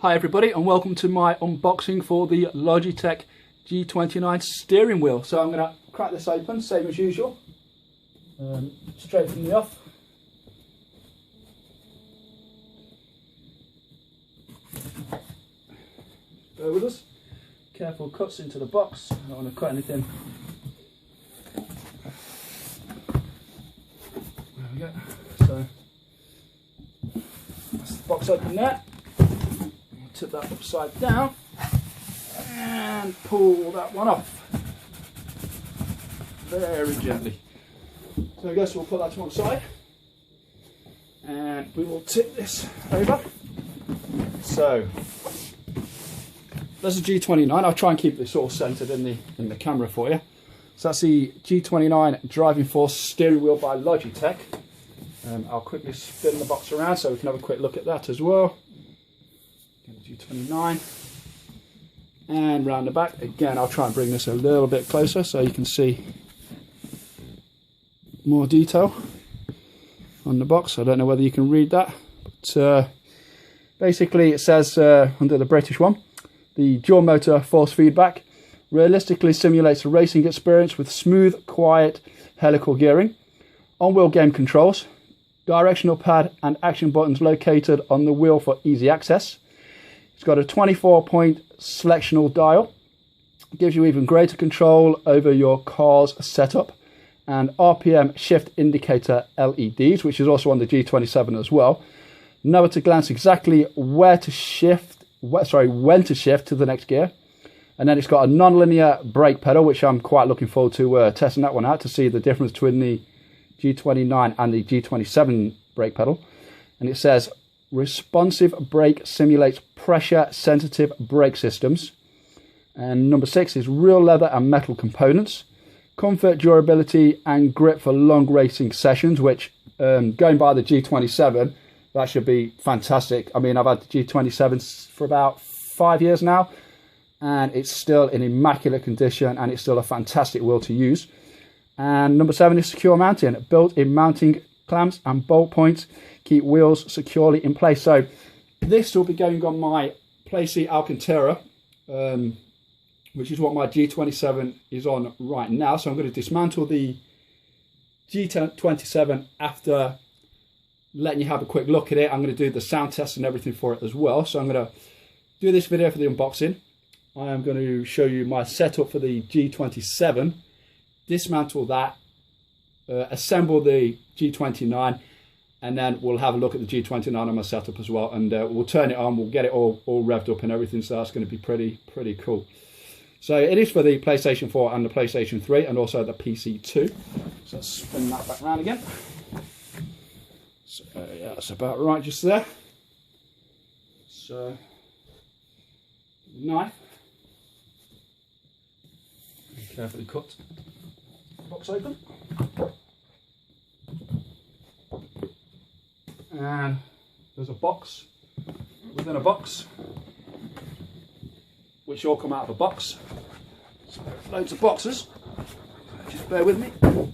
Hi everybody, and welcome to my unboxing for the Logitech G29 steering wheel. So I'm going to crack this open, same as usual, straight from the off. Bear with us. Careful cuts into the box, I don't want to cut anything. There we go. So that's the box open there. Tip that upside down and pull that one off very gently. So I guess we'll put that to one side and we will tip this over. So that's a G29. I'll try and keep this all centered in the camera for you. So that's the G29 Driving Force steering wheel by Logitech. I'll quickly spin the box around so we can have a quick look at that as well. G29, and round the back again. I'll try and bring this a little bit closer so you can see more detail on the box. I don't know whether you can read that, but basically it says under the British one, the dual motor force feedback realistically simulates a racing experience with smooth, quiet helical gearing, on-wheel game controls, directional pad and action buttons located on the wheel for easy access. It's got a 24-point selectional dial. It gives you even greater control over your car's setup, and RPM shift indicator LEDs, which is also on the G27 as well. Know at a glance exactly when to shift to the next gear. And then it's got a non-linear brake pedal, which I'm quite looking forward to testing that one out to see the difference between the G29 and the G27 brake pedal. And it says responsive brake simulates pressure sensitive brake systems. And number 6 is real leather and metal components, comfort, durability and grip for long racing sessions, which going by the G27, that should be fantastic. I mean, I've had the G27 for about 5 years now and it's still in immaculate condition and it's still a fantastic wheel to use. And number 7 is secure mounting. Built-in mounting clamps and bolt points keep wheels securely in place. So this will be going on my Playseat Alcantara, which is what my G27 is on right now. So I'm going to dismantle the G27 after letting you have a quick look at it. I'm going to do the sound test and everything for it as well. So I'm going to do this video for the unboxing. I am going to show you my setup for the G27, dismantle that, assemble the G29, and then we'll have a look at the G29 on my setup as well, and we'll turn it on, we'll get it all revved up and everything, so that's going to be pretty cool. So it is for the PlayStation 4 and the PlayStation 3 and also the PC2. So let's spin that back around again. So yeah, that's about right just there. So knife, carefully cut the box open. And there's a box within a box, which all come out of a box. So loads of boxes. Just bear with me. Put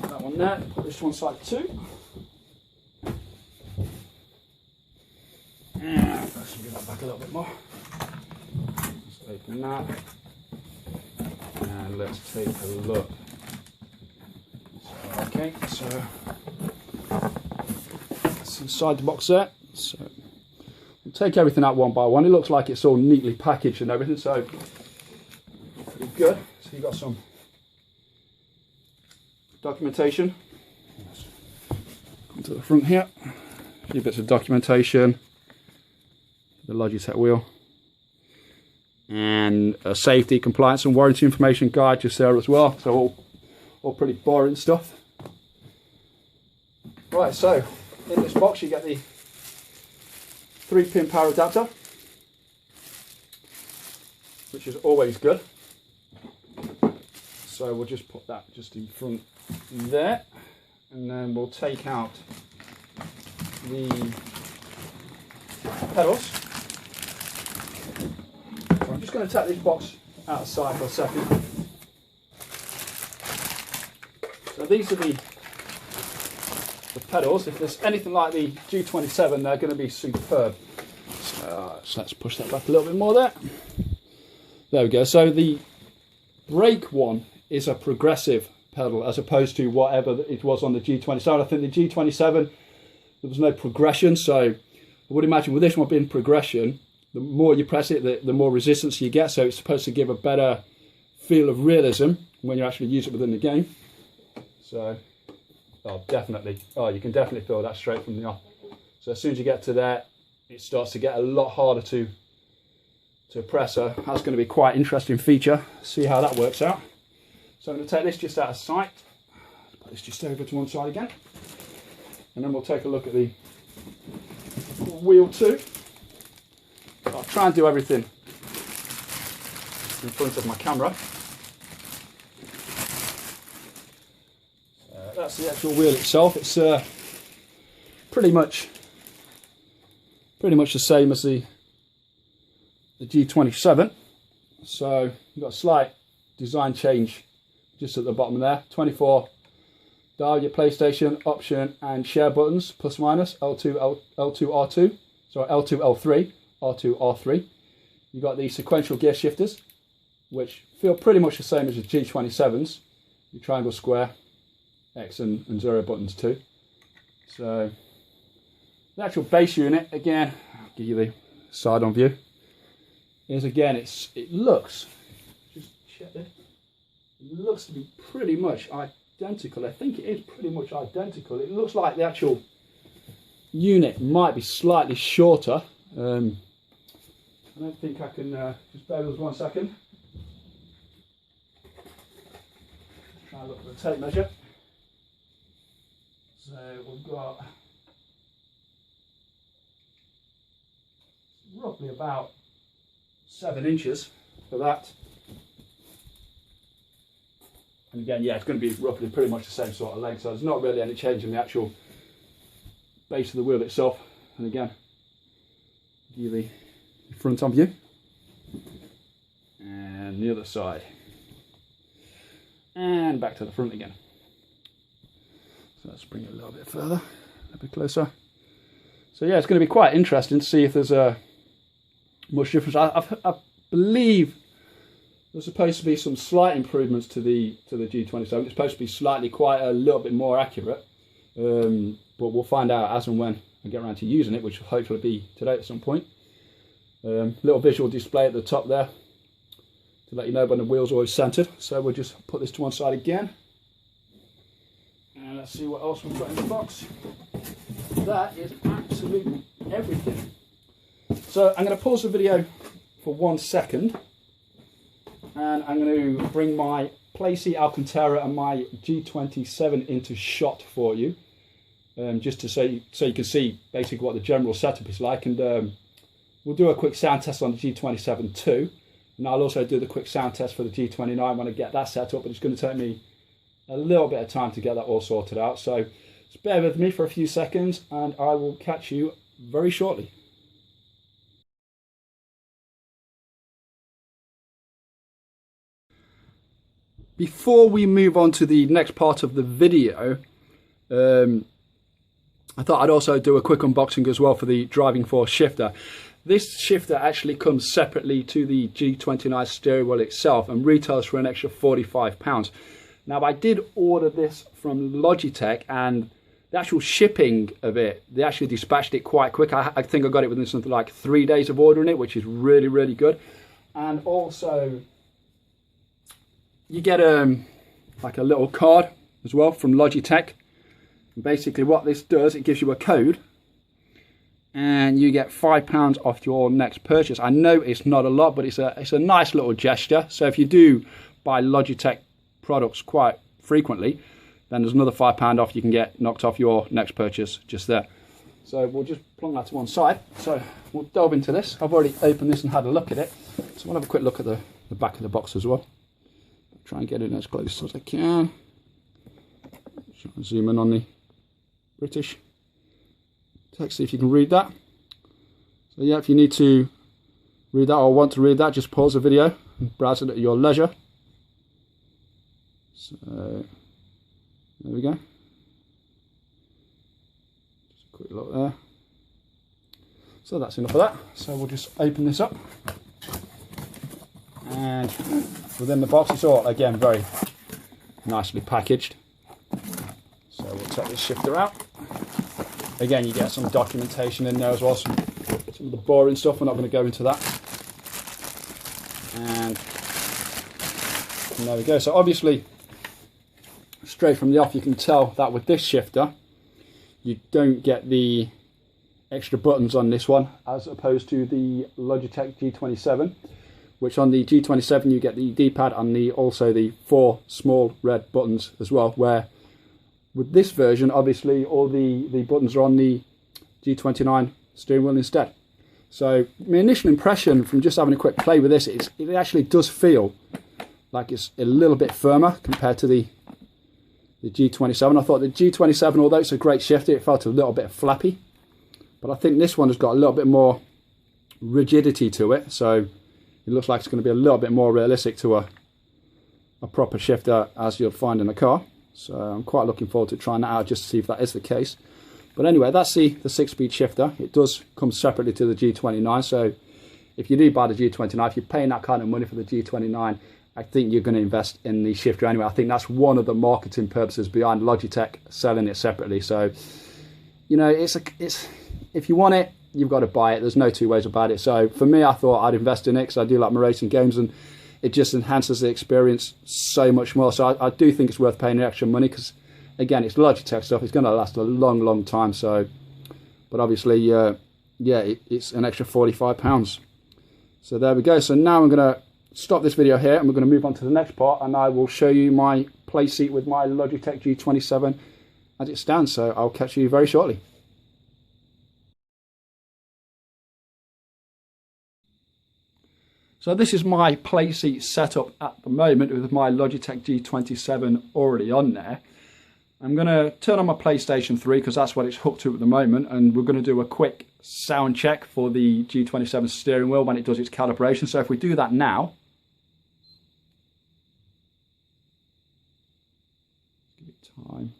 that one there. Put this one side too. And let's bring that back a little bit more. Let's open that. And let's take a look. So, okay, so inside the box there. So we'll take everything out one by one. It looks like it's all neatly packaged and everything, so pretty good. So you've got some documentation. Come to the front here. A few bits of documentation. The Logitech wheel. And a safety, compliance and warranty information guide just there as well. So all pretty boring stuff. Right, so in this box you get the 3-pin power adapter, which is always good. So we'll just put that just in front there, and then we'll take out the pedals. So I'm just going to take this box outside for a second. So these are the pedals. If there's anything like the G27, they're going to be superb. works. Let's push that back a little bit more there. There we go. So the brake one is a progressive pedal as opposed to whatever it was on the G27. I think the G27, there was no progression, so I would imagine with this one being progression, the more you press it, the more resistance you get, so it's supposed to give a better feel of realism when you actually use it within the game. So, oh, definitely. Oh, you can definitely feel that straight from the off. So as soon as you get to there, it starts to get a lot harder to press. So that's going to be quite an interesting feature. See how that works out. So I'm going to take this just out of sight. Put this just over to one side again. And then we'll take a look at the wheel too. I'll try and do everything in front of my camera. That's the actual wheel itself. It's pretty much the same as the G27. So you've got a slight design change just at the bottom there. 24 dial, your PlayStation, option and share buttons, plus minus, L2, R2, sorry, L2, L3, R2, R3. You've got the sequential gear shifters, which feel pretty much the same as the G27s. Your triangle, square, X and 0 buttons too. So the actual base unit, again, I'll give you the side on view, is again, it looks, just check this, it looks to be pretty much identical. I think it is pretty much identical. It looks like the actual unit might be slightly shorter. I don't think I can, just bear with us 1 second. Try and look at the tape measure. So we've got roughly about 7 inches for that. And again, yeah, it's going to be roughly pretty much the same sort of length, so there's not really any change in the actual base of the wheel itself. And again, give you the front on view and the other side, and back to the front again. So let's bring it a little bit further, a bit closer. So yeah, it's going to be quite interesting to see if there's a much difference. I believe there's supposed to be some slight improvements to the G27. It's supposed to be slightly, quite a little bit more accurate, but we'll find out as and when I get around to using it, which will hopefully be today at some point. Little visual display at the top there to let you know when the wheel's always centered. So we'll just put this to one side again, and let's see what else we've got in the box. That is absolutely everything. So I'm going to pause the video for 1 second, and I'm going to bring my Playseat Alcantara and my G27 into shot for you, just to so you can see basically what the general setup is like. And we'll do a quick sound test on the G27 too, and I'll also do the quick sound test for the G29 when I get that set up, but it's going to take me a little bit of time to get that all sorted out. So just bear with me for a few seconds and I will catch you very shortly. Before we move on to the next part of the video, I thought I'd also do a quick unboxing as well for the driving force shifter. This shifter actually comes separately to the G29 steering wheel itself and retails for an extra £45. Now, I did order this from Logitech, and the actual shipping of it, they actually dispatched it quite quick. I think I got it within something like 3 days of ordering it, which is really, really good. And also, you get like a little card as well from Logitech. And basically what this does, it gives you a code and you get £5 off your next purchase. I know it's not a lot, but it's a nice little gesture. So if you do buy Logitech products quite frequently, then there's another £5 off you can get knocked off your next purchase just there. So we'll just plonk that to one side. So we'll delve into this. I've already opened this and had a look at it. So we'll have a quick look at the back of the box as well. Try and get it as close as I can. Zoom in on the British text, see if you can read that. So yeah, if you need to read that or want to read that, just pause the video and browse it at your leisure. So there we go. Just a quick look there. So that's enough of that. So we'll just open this up. And within the box, it's all, again, very nicely packaged. So we'll take this shifter out. Again, you get some documentation in there as well, some of the boring stuff. We're not going to go into that. And there we go. So obviously, straight from the off, you can tell that with this shifter, you don't get the extra buttons on this one, as opposed to the Logitech G27, which on the G27 you get the D-pad and also the 4 small red buttons as well, where with this version, obviously, all the buttons are on the G29 steering wheel instead. So my initial impression from just having a quick play with this is it actually does feel like it's a little bit firmer compared to the G27. I thought the G27, although it's a great shifter, it felt a little bit flappy. But I think this one has got a little bit more rigidity to it. So it looks like it's going to be a little bit more realistic to a proper shifter as you'll find in a car. So I'm quite looking forward to trying that out just to see if that is the case. But anyway, that's the 6-speed shifter. It does come separately to the G29. So if you do buy the G29, if you're paying that kind of money for the G29, I think you're going to invest in the shifter anyway. I think that's one of the marketing purposes behind Logitech selling it separately. So, you know, it's if you want it, you've got to buy it. There's no two ways about it. So for me, I thought I'd invest in it because I do like my racing games, and it just enhances the experience so much more. So I do think it's worth paying the extra money because, again, it's Logitech stuff. It's going to last a long, long time. So, but obviously, yeah, it's an extra £45. So there we go. So now I'm going to stop this video here and we're going to move on to the next part, and I will show you my play seat with my Logitech G27 as it stands. So I'll catch you very shortly. So this is my play seat setup at the moment with my Logitech G27 already on there. I'm going to turn on my PlayStation 3 because that's what it's hooked to at the moment, and we're going to do a quick sound check for the G27 steering wheel when it does its calibration. So if we do that now, give it time.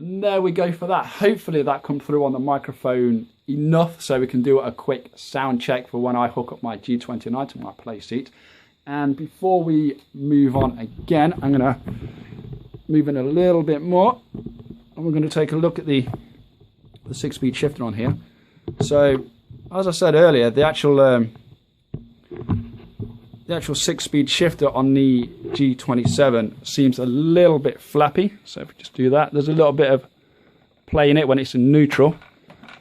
And there we go for that. Hopefully that comes through on the microphone enough so we can do a quick sound check for when I hook up my G29 to my play seat. And before we move on again, I'm going to move in a little bit more, and we're going to take a look at the 6-speed shifter on here. So as I said earlier, the actual 6-speed shifter on the G27 seems a little bit flappy. So if we just do that, there's a little bit of play in it when it's in neutral.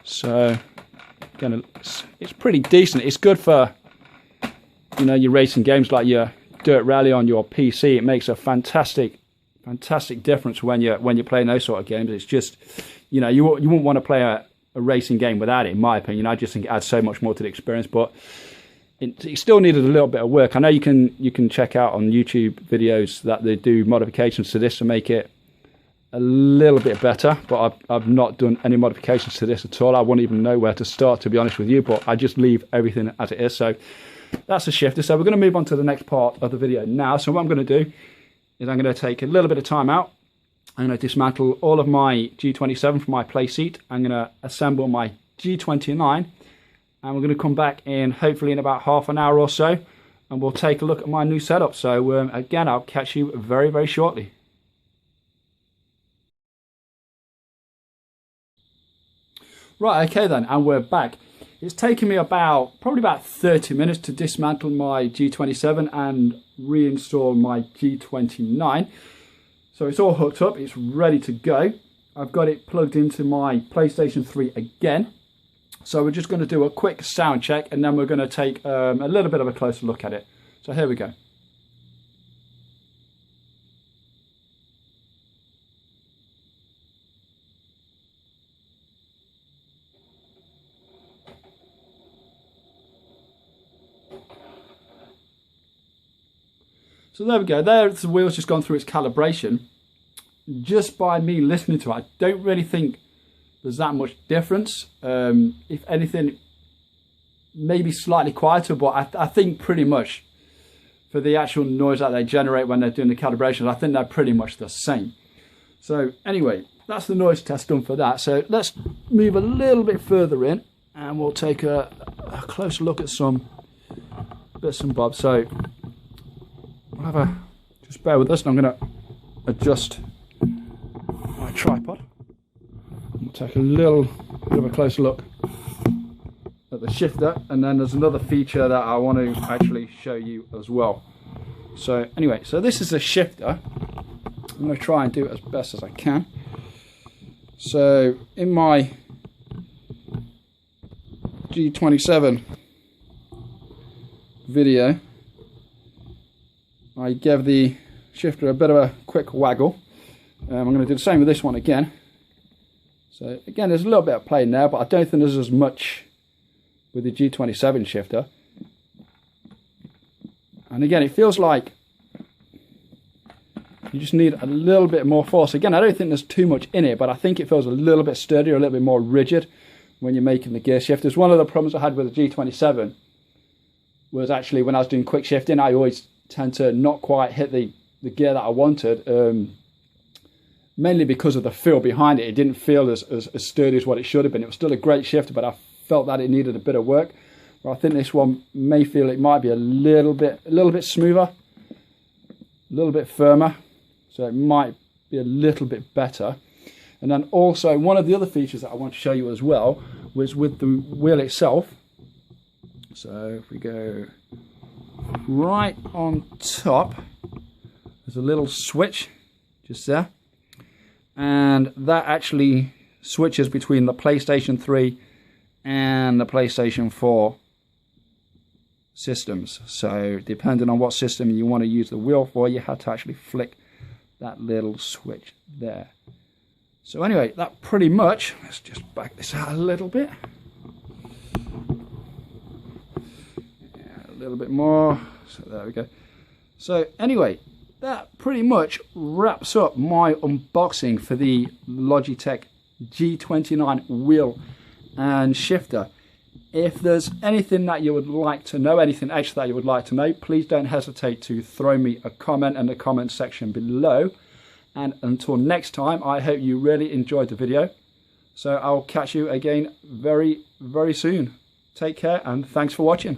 So again, it's pretty decent. It's good for, you know, your racing games like your Dirt Rally on your PC. It makes a fantastic difference when you're playing those sort of games. It's just, you know, you wouldn't want to play a racing game without it, in my opinion. I just think it adds so much more to the experience, but it still needed a little bit of work. I know you can check out on YouTube videos that they do modifications to this to make it a little bit better, but I've not done any modifications to this at all. I wouldn't even know where to start, to be honest with you, but I just leave everything as it is. So that's the shifter. So we're going to move on to the next part of the video now. So what I'm going to do is I'm going to take a little bit of time out. I'm going to dismantle all of my G27 from my play seat. I'm going to assemble my G29, and we're going to come back in hopefully in about half an hour or so, and we'll take a look at my new setup. So again, I'll catch you very, very shortly. Right, okay then, and we're back. It's taken me probably about 30 minutes to dismantle my G27 and reinstall my G29. So it's all hooked up, it's ready to go. I've got it plugged into my PlayStation 3 again. So we're just going to do a quick sound check, and then we're going to take a little bit of a closer look at it. So here we go. So there we go, there's the wheel's just gone through its calibration. Just by me listening to it, I don't really think there's that much difference. If anything, maybe slightly quieter, but I think pretty much for the actual noise that they generate when they're doing the calibrations, I think they're pretty much the same. So anyway, that's the noise test done for that. So let's move a little bit further in and we'll take a closer look at some bits and bobs. So we'll have just bear with us, and I'm going to adjust my tripod. We'll take a little bit of a closer look at the shifter, and then there's another feature that I want to actually show you as well. So anyway, so this is a shifter. I'm going to try and do it as best as I can. So in my G27 video, I gave the shifter a bit of a quick waggle. I'm going to do the same with this one again. So again, there's a little bit of play in there, but I don't think there's as much with the G27 shifter. And again, it feels like you just need a little bit more force. Again, I don't think there's too much in it, but I think it feels a little bit sturdier, a little bit more rigid when you're making the gear shifters. One of the problems I had with the G27 was actually when I was doing quick shifting, I always tend to not quite hit the gear that I wanted, mainly because of the feel behind it. It didn't feel as sturdy as what it should have been. It was still a great shifter, but I felt that it needed a bit of work. Well, I think this one may feel it might be a little bit smoother, a little bit firmer, so it might be a little bit better. And then also one of the other features that I want to show you as well was with the wheel itself. So if we go right on top, there's a little switch just there, and that actually switches between the PlayStation 3 and the PlayStation 4 systems. So depending on what system you want to use the wheel for, you have to actually flick that little switch there. So anyway, that pretty much, let's just back this out a little bit. Yeah, a little bit more. So there we go. So anyway, that pretty much wraps up my unboxing for the Logitech G29 wheel and shifter. If there's anything that you would like to know, anything extra that you would like to know, please don't hesitate to throw me a comment in the comment section below. And until next time, I hope you really enjoyed the video. So I'll catch you again very, very soon. Take care and thanks for watching.